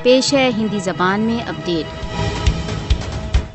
پیش ہے ہندی زبان میں اپڈیٹ۔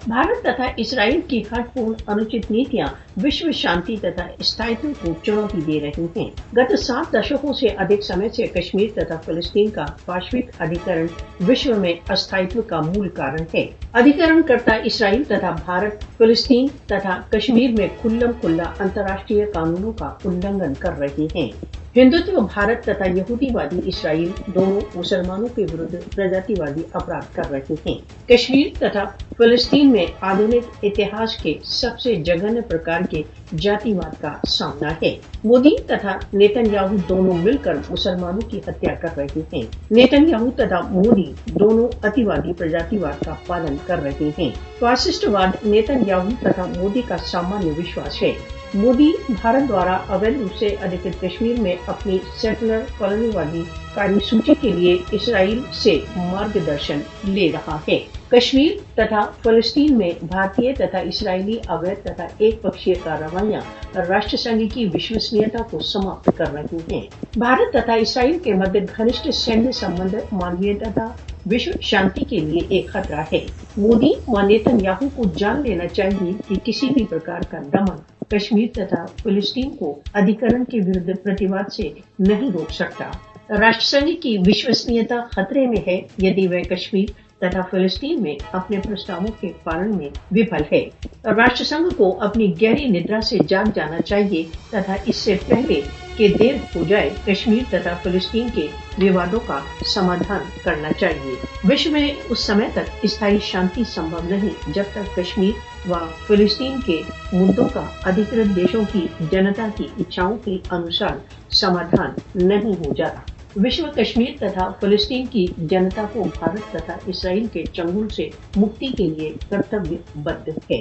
भारत तथा इसराइल की हठपूर्ण अनुचित नीतियां विश्व शांति तथा स्थायित्व को चुनौती दे रही हैं। गत 7 दशकों से अधिक समय से कश्मीर तथा फिलिस्तीन का पाशविक अधिकरण विश्व में अस्थायित्व का मूल कारण है। अधिकरणकर्ता इसराइल तथा भारत फिलिस्तीन तथा कश्मीर में खुल्लम खुल्ला अंतर्राष्ट्रीय कानूनों का उल्लंघन कर रहे हैं। हिंदुत्व भारत तथा यहूदीवादी इसराइल दोनों मुसलमानों के विरुद्ध प्रजातिवादी अपराध कर रहे हैं। कश्मीर तथा फिलिस्तीन में आधुनिक इतिहास के सबसे जघन्य प्रकार के जातिवाद का सामना है। मोदी तथा नेतन्याहू दोनों मिलकर मुसलमानों की हत्या कर रहे हैं। नेतन्याहू तथा मोदी दोनों अतिवादी प्रजातिवाद का पालन कर रहे हैं। फासिस्टवाद नेतन्याहू तथा मोदी का सामान्य विश्वास है। मोदी भारत द्वारा अवैध रूप से अधिकृत कश्मीर में अपनी सेटलर कॉलोनीवादी कार्यसूची के लिए इसराइल से मार्गदर्शन ले रहा है। कश्मीर तथा फिलिस्तीन में भारतीय तथा इसराइली अवैध तथा एक पक्षीय कार्रवाइयां राष्ट्र संघ की विश्वसनीयता को समाप्त कर रही हैं। भारत तथा इसराइल के मध्य घनिष्ठ सैन्य संबंध मानवीय तथा विश्व शांति के लिए एक खतरा है। मोदी व नेतन्याहू को जान लेना चाहिए कि किसी भी प्रकार का दमन कश्मीर तथा फिलिस्तीन को अधिकरण के विरुद्ध प्रतिवाद से नहीं रोक सकता। राष्ट्रसंघ की विश्वसनीयता खतरे में है यदि वह कश्मीर तथा फिलिस्तीन में अपने प्रस्तावों के पालन में विफल है। राष्ट्रसंघ को अपनी गहरी निद्रा से जाग जाना चाहिए तथा इससे पहले कि देर हो जाए कश्मीर तथा फिलिस्तीन के विवादों का समाधान करना चाहिए। विश्व में उस समय तक स्थायी शांति संभव नहीं जब तक कश्मीर व फिलिस्तीन के मुद्दों का अधिकृत देशों की जनता की इच्छाओं के अनुसार समाधान नहीं हो जाता। विश्व कश्मीर तथा फिलिस्तीन की जनता को भारत तथा इसराइल के चंगुल से मुक्ति के लिए कर्तव्यबद्ध है।